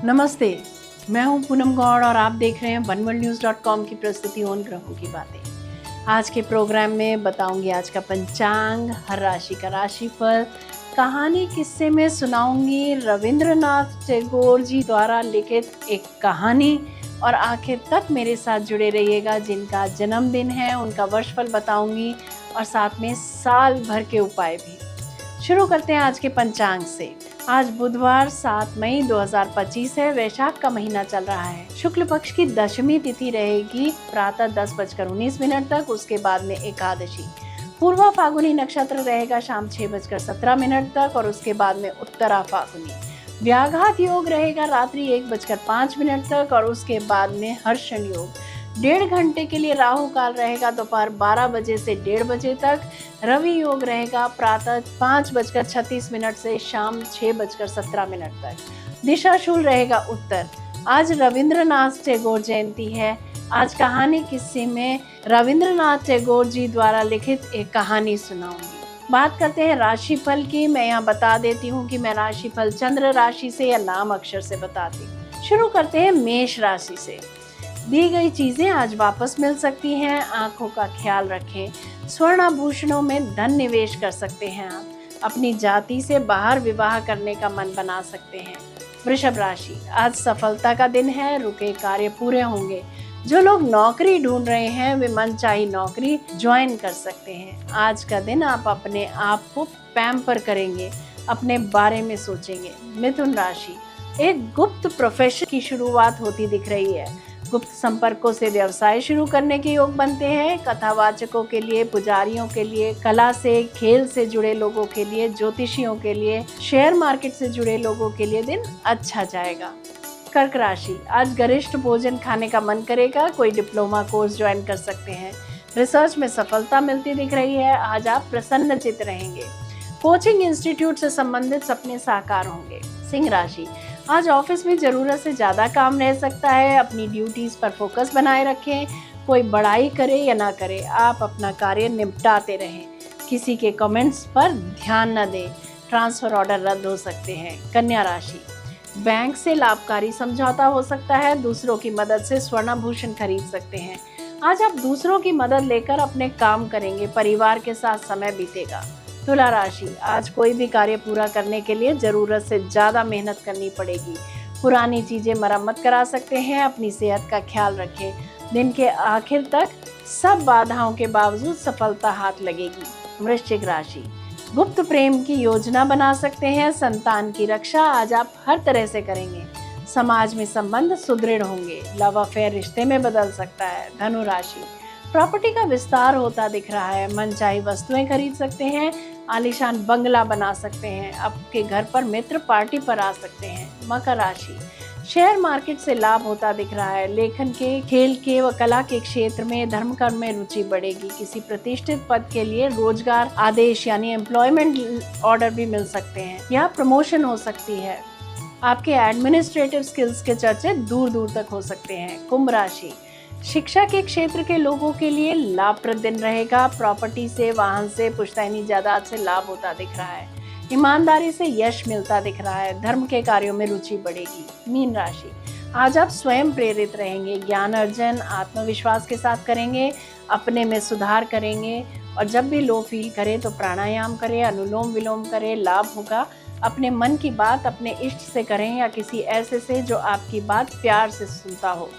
नमस्ते, मैं हूं पूनम गौड़ और आप देख रहे हैं बनवर्ल्डन्यूज़.com की प्रस्तुति उन ग्रहों की बातें। आज के प्रोग्राम में बताऊंगी आज का पंचांग, हर राशि का राशिफल, कहानी किस्से में सुनाऊंगी रविंद्रनाथ टैगोर जी द्वारा लिखित एक कहानी और आखिर तक मेरे साथ जुड़े रहिएगा। जिनका जन्मदिन है उनका वर्षफल बताऊंगी और साथ में साल भर के उपाय भी। शुरू करते हैं आज के पंचांग से। आज बुधवार 7 मई 2025 है। वैशाख का महीना चल रहा है। शुक्ल पक्ष की दशमी तिथि रहेगी प्रातः 10:19 तक, उसके बाद में एकादशी। पूर्वा फागुनी नक्षत्र रहेगा शाम 6:17 तक और उसके बाद में उत्तरा फागुनी। व्याघात योग रहेगा रात्रि 1:05 तक और उसके बाद में हर्षण योग। 1.5 घंटे के लिए राहु काल रहेगा दोपहर 12 बजे से 1:30 बजे तक। रवि योग रहेगा प्रातः 5:36 से शाम 6:17 तक। दिशा शूल रहेगा उत्तर। आज रविंद्रनाथ टैगोर जयंती है। आज कहानी किस्से में रविंद्रनाथ टैगोर जी द्वारा लिखित एक कहानी सुनाऊंगी। बात करते हैं राशिफल की। मैं यहाँ बता देती हूँ कि मैं राशिफल चंद्र राशि से या नाम अक्षर से बताती हूँ। शुरू करते हैं मेष राशि से। दी गई चीजें आज वापस मिल सकती हैं। आंखों का ख्याल रखें। स्वर्ण आभूषणों में धन निवेश कर सकते हैं। आप अपनी जाति से बाहर विवाह करने का मन बना सकते हैं। वृषभ राशि, आज सफलता का दिन है। रुके कार्य पूरे होंगे। जो लोग नौकरी ढूंढ रहे हैं वे मनचाही नौकरी ज्वाइन कर सकते हैं। आज का दिन आप अपने आप को पैम्पर करेंगे, अपने बारे में सोचेंगे। मिथुन राशि, एक गुप्त प्रोफेशन की शुरुआत होती दिख रही है। गुप्त संपर्कों से व्यवसाय शुरू करने के योग बनते हैं। कथावाचकों के लिए, पुजारियों के लिए, कला से खेल से जुड़े लोगों के लिए, ज्योतिषियों के लिए, शेयर मार्केट से जुड़े लोगों के लिए दिन अच्छा जाएगा। कर्क राशि, आज गरिष्ठ भोजन खाने का मन करेगा। कोई डिप्लोमा कोर्स ज्वाइन कर सकते हैं। रिसर्च में सफलता मिलती दिख रही है। आज आप प्रसन्नचित्त रहेंगे। कोचिंग इंस्टीट्यूट से संबंधित सपने साकार होंगे। सिंह राशि, आज ऑफिस में जरूरत से ज्यादा काम रह सकता है। अपनी ड्यूटीज पर फोकस बनाए रखें। कोई बड़ाई करे या ना करे, आप अपना कार्य निपटाते रहें। किसी के कमेंट्स पर ध्यान न दें। ट्रांसफर ऑर्डर रद्द हो सकते हैं। कन्या राशि, बैंक से लाभकारी समझौता हो सकता है। दूसरों की मदद से स्वर्णाभूषण खरीद सकते हैं। आज आप दूसरों की मदद लेकर अपने काम करेंगे। परिवार के साथ समय बीतेगा। तुला राशि, आज कोई भी कार्य पूरा करने के लिए जरूरत से ज्यादा मेहनत करनी पड़ेगी। पुरानी चीजें मरम्मत करा सकते हैं। अपनी सेहत का ख्याल रखें। दिन के आखिर तक सब बाधाओं के बावजूद सफलता हाथ लगेगी। वृश्चिक राशि, गुप्त प्रेम की योजना बना सकते हैं। संतान की रक्षा आज आप हर तरह से करेंगे। समाज में संबंध सुदृढ़ होंगे। लव अफेयर रिश्ते में बदल सकता है। धनु राशि, प्रॉपर्टी का विस्तार होता दिख रहा है। मनचाही वस्तुएं खरीद सकते हैं। आलीशान बंगला बना सकते हैं। आपके घर पर मित्र पार्टी पर आ सकते हैं। मकर राशि, शेयर मार्केट से लाभ होता दिख रहा है। लेखन के, खेल के व कला के क्षेत्र में, धर्म कर्म में रुचि बढ़ेगी। किसी प्रतिष्ठित पद के लिए रोजगार आदेश यानी एम्प्लॉयमेंट ऑर्डर भी मिल सकते हैं या प्रमोशन हो सकती है। आपके एडमिनिस्ट्रेटिव स्किल्स के चर्चे दूर दूर तक हो सकते हैं। कुंभ राशि, शिक्षा के क्षेत्र के लोगों के लिए लाभप्रद दिन रहेगा। प्रॉपर्टी से, वाहन से, पुश्तैनी जायदाद से लाभ होता दिख रहा है। ईमानदारी से यश मिलता दिख रहा है। धर्म के कार्यों में रुचि बढ़ेगी। मीन राशि, आज आप स्वयं प्रेरित रहेंगे। ज्ञान अर्जन आत्मविश्वास के साथ करेंगे। अपने में सुधार करेंगे और जब भी लो फील करें तो प्राणायाम करें, अनुलोम विलोम करें, लाभ होगा। अपने मन की बात अपने इष्ट से करें या किसी ऐसे से जो आपकी बात प्यार से सुनता हो।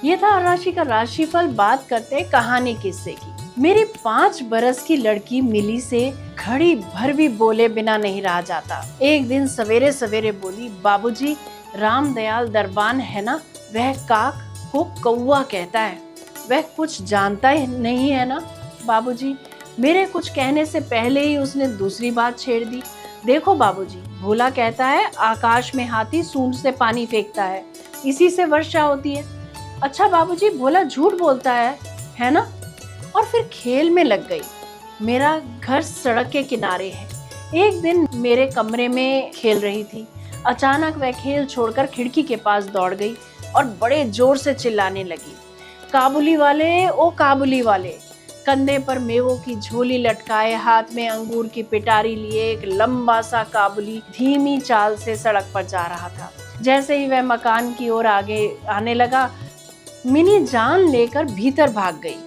ये था हर राशि का राशिफल। बात करते हैं कहानी किस्से की। मेरी 5 बरस की लड़की मिली से घड़ी भर भी बोले बिना नहीं रहा जाता। एक दिन सवेरे सवेरे बोली, बाबूजी, रामदयाल दरबान है ना, वह काक को कौवा कहता है। वह कुछ जानता ही नहीं है ना बाबूजी। मेरे कुछ कहने से पहले ही उसने दूसरी बात छेड़ दी। देखो बाबूजी, भोला कहता है आकाश में हाथी सूंड से पानी फेंकता है, इसी से वर्षा होती है। अच्छा बाबूजी, भोला झूठ बोलता है ना? और फिर खेल में लग गई। मेरा घर सड़क के किनारे है। एक दिन मेरे कमरे में खेल रही थी। अचानक वह खेल छोड़कर खिड़की के पास दौड़ गई और बड़े जोर से चिल्लाने लगी, काबुली वाले, ओ काबुली वाले। कंधे पर मेवों की झोली लटकाए, हाथ में अंगूर की पिटारी लिए एक लंबा सा काबुली धीमी चाल से सड़क पर जा रहा था। जैसे ही वह मकान की ओर आगे आने लगा, मिनी जान लेकर भीतर भाग गई।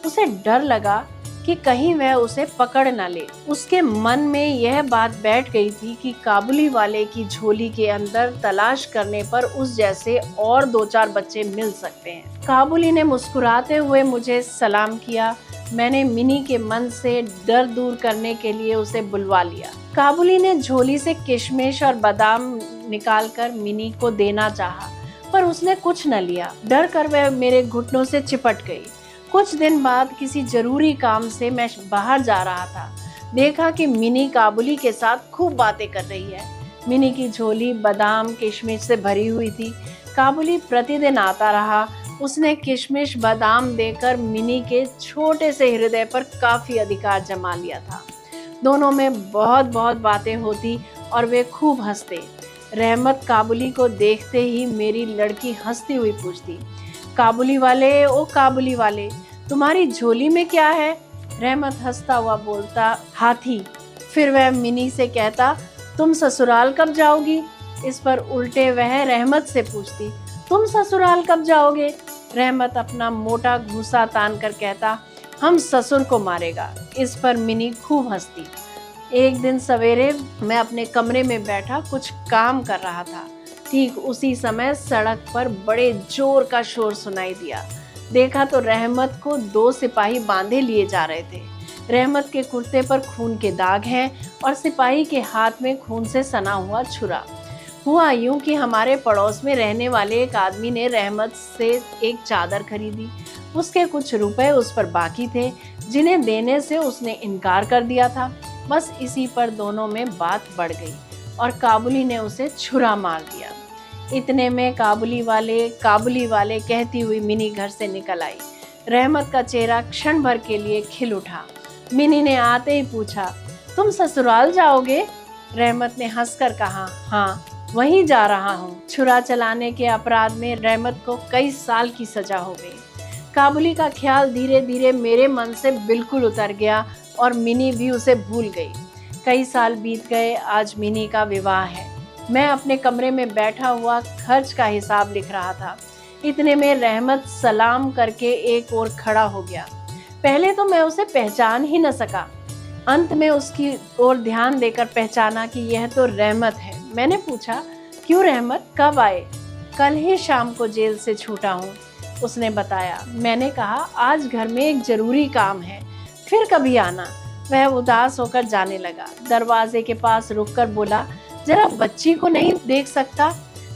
उसे डर लगा कि कहीं वह उसे पकड़ न ले। उसके मन में यह बात बैठ गई थी कि काबुली वाले की झोली के अंदर तलाश करने पर उस जैसे और 2-4 बच्चे मिल सकते हैं। काबुली ने मुस्कुराते हुए मुझे सलाम किया। मैंने मिनी के मन से डर दूर करने के लिए उसे बुलवा लिया। काबुली ने झोली से किशमिश और बादाम निकालकर मिनी को देना चाहा, पर उसने कुछ न लिया। डर कर वह मेरे घुटनों से चिपट गई। कुछ दिन बाद किसी जरूरी काम से मैं बाहर जा रहा था। देखा कि मिनी काबुली के साथ खूब बातें कर रही है। मिनी की झोली बादाम किशमिश से भरी हुई थी। काबुली प्रतिदिन आता रहा। उसने किशमिश बादाम देकर मिनी के छोटे से हृदय पर काफी अधिकार जमा लिया था। दोनों में बहुत बहुत बातें होती और वे खूब हंसते। रहमत काबुली को देखते ही मेरी लड़की हंसती हुई पूछती, काबुली वाले, ओ काबुली वाले, तुम्हारी झोली में क्या है? रहमत हंसता हुआ बोलता, हाथी। फिर वह मिनी से कहता, तुम ससुराल कब जाओगी? इस पर उल्टे वह रहमत से पूछती, तुम ससुराल कब जाओगे? रहमत अपना मोटा घूंसा तान कर कहता, हम ससुर को मारेगा। इस पर मिनी खूब हंसती। एक दिन सवेरे मैं अपने कमरे में बैठा कुछ काम कर रहा था। ठीक उसी समय सड़क पर बड़े जोर का शोर सुनाई दिया। देखा तो रहमत को 2 सिपाही बांधे लिए जा रहे थे। रहमत के कुर्ते पर खून के दाग हैं और सिपाही के हाथ में खून से सना हुआ छुरा। हुआ यूं कि हमारे पड़ोस में रहने वाले एक आदमी ने रहमत से एक चादर खरीदी। उसके कुछ रुपए उस पर बाकी थे, जिन्हें देने से उसने इनकार कर दिया था। बस इसी पर दोनों में बात बढ़ गई और काबुली ने उसे छुरा मार दिया। इतने में काबुली वाले कहती हुई मिनी घर से निकल आई। रहमत का चेहरा क्षण भर के लिए खिल उठा। मिनी ने आते ही पूछा, तुम ससुराल जाओगे? रहमत ने हंसकर कहा, हाँ, वहीं जा रहा हूँ। छुरा चलाने के अपराध में रहमत को कई साल की सजा हो गई। काबुली का ख्याल धीरे धीरे मेरे मन से बिल्कुल उतर गया और मिनी भी उसे भूल गई। कई साल बीत गए। आज मिनी का विवाह है। मैं अपने कमरे में बैठा हुआ खर्च का हिसाब लिख रहा था। इतने में रहमत सलाम करके एक ओर खड़ा हो गया। पहले तो मैं उसे पहचान ही न सका। अंत में उसकी ओर ध्यान देकर पहचाना कि यह तो रहमत है। मैंने पूछा, क्यों रहमत, कब आए? कल ही शाम को जेल से छूटा हूँ, उसने बताया। मैंने कहा, आज घर में एक जरूरी काम है, फिर कभी आना। वह उदास होकर जाने लगा। दरवाजे के पास रुककर बोला, जरा बच्ची को नहीं देख सकता?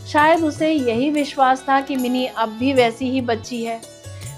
शायद उसे यही विश्वास था कि मिनी अब भी वैसी ही बच्ची है।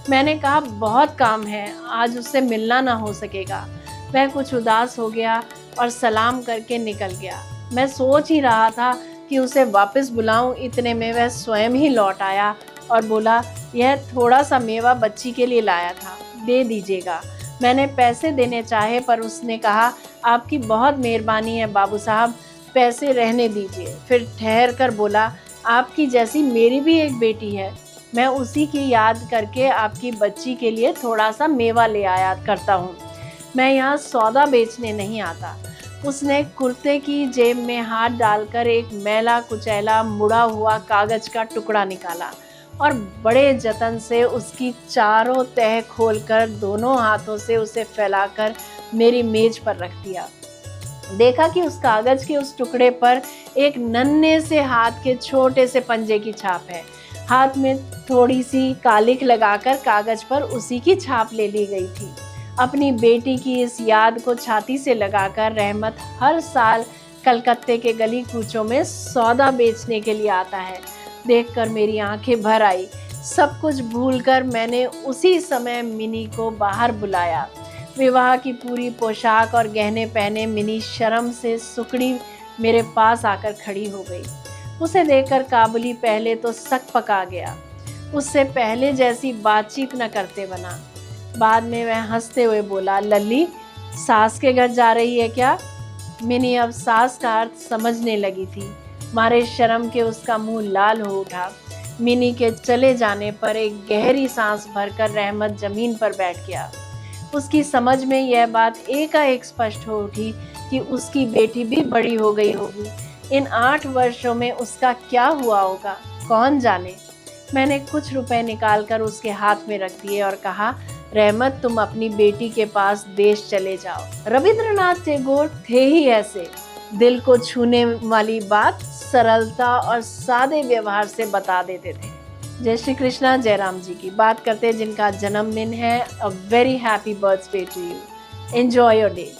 मैंने कहा, बहुत काम है, आज उससे मिलना ना हो सकेगा। वह कुछ उदास हो गया और सलाम करके निकल गया। मैं सोच ही रहा था कि उसे वापस बुलाऊं, इतने में वह स्वयं ही लौट आया और बोला, यह थोड़ा सा मेवा बच्ची के लिए लाया था, दे दीजिएगा। मैंने पैसे देने चाहे पर उसने कहा, आपकी बहुत मेहरबानी है बाबू साहब, पैसे रहने दीजिए। फिर ठहर कर बोला, आपकी जैसी मेरी भी एक बेटी है, मैं उसी की याद करके आपकी बच्ची के लिए थोड़ा सा मेवा ले आया करता हूँ। मैं यहाँ सौदा बेचने नहीं आता। उसने कुर्ते की जेब में हाथ डालकर एक मैला कुचैला मुड़ा हुआ कागज का टुकड़ा निकाला और बड़े जतन से उसकी चारों तह खोलकर दोनों हाथों से उसे फैलाकर मेरी मेज पर रख दिया। देखा कि उस कागज के उस टुकड़े पर एक नन्हे से हाथ के छोटे से पंजे की छाप है। हाथ में थोड़ी सी कालिक लगाकर कागज पर उसी की छाप ले ली गई थी। अपनी बेटी की इस याद को छाती से लगाकर रहमत हर साल कलकत्ते के गली कूचों में सौदा बेचने के लिए आता है। देखकर मेरी आंखें भर आई। सब कुछ भूलकर मैंने उसी समय मिनी को बाहर बुलाया। विवाह की पूरी पोशाक और गहने पहने मिनी शर्म से सुकड़ी मेरे पास आकर खड़ी हो गई। उसे देखकर काबुली पहले तो सक पका गया। उससे पहले जैसी बातचीत न करते बना। बाद में वह हंसते हुए बोला, लल्ली, सास के घर जा रही है क्या? मिनी अब सास का अर्थ समझने लगी थी। मारे शर्म के उसका मुंह लाल हो उठा। मिनी के चले जाने पर एक गहरी सांस भरकर रहमत जमीन पर बैठ गया। उसकी समझ में यह बात एकाएक स्पष्ट हो उठी कि उसकी बेटी भी बड़ी हो गई होगी। इन 8 वर्षों में उसका क्या हुआ होगा, कौन जाने। मैंने कुछ रुपए निकालकर उसके हाथ में रख दिए और कहा, रहमत तुम अपनी बेटी के पास देश चले जाओ। रविंद्रनाथ टैगोर थे ही ऐसे, दिल को छूने वाली बात सरलता और सादे व्यवहार से बता देते थे। जय श्री कृष्णा। जयराम जी की बात करते हैं जिनका जन्मदिन है। A very happy birthday to you, enjoy your day.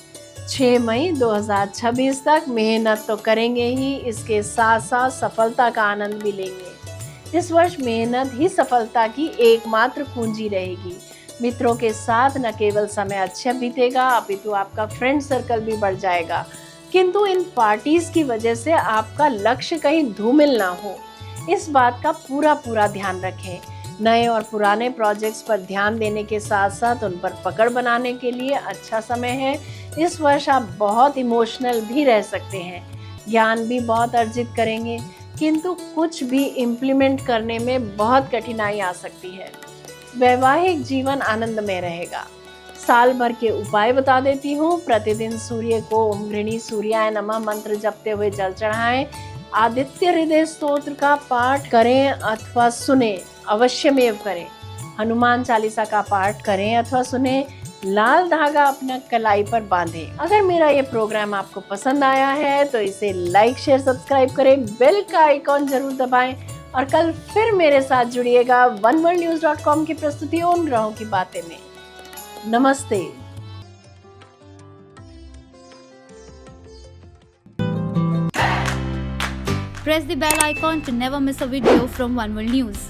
6 मई 2026 तक मेहनत तो करेंगे ही, इसके साथ साथ सफलता का आनंद भी लेंगे। इस वर्ष मेहनत ही सफलता की एकमात्र पूंजी रहेगी। मित्रों के साथ न केवल समय अच्छा बीतेगा, अपितु आपका फ्रेंड सर्कल भी बढ़ जाएगा। किंतु इन पार्टीज की वजह से आपका लक्ष्य कहीं धूमिल ना हो, इस बात का पूरा ध्यान रखें। नए और पुराने प्रोजेक्ट्स पर ध्यान देने के साथ साथ उन पर पकड़ बनाने के लिए अच्छा समय है। इस वर्ष आप बहुत इमोशनल भी रह सकते हैं, ज्ञान भी बहुत अर्जित करेंगे, किंतु कुछ भी इम्प्लीमेंट करने में बहुत कठिनाई आ सकती है। वैवाहिक जीवन आनंदमय रहेगा। साल भर के उपाय बता देती हूँ। प्रतिदिन सूर्य को ओम गृणी सूर्याय नमः मंत्र जपते हुए जल चढ़ाएं। आदित्य हृदय स्तोत्र का पाठ करें अथवा सुने, अवश्यमेव करें। हनुमान चालीसा का पाठ करें अथवा सुने। लाल धागा अपना कलाई पर बांधें। अगर मेरा ये प्रोग्राम आपको पसंद आया है तो इसे लाइक शेयर सब्सक्राइब करें, बेल का आइकॉन जरूर दबाएं और कल फिर मेरे साथ जुड़िएगा oneworldnews.com की प्रस्तुति उन ग्रहों की बातें में। नमस्ते। Press the bell icon to never miss a video from One World News.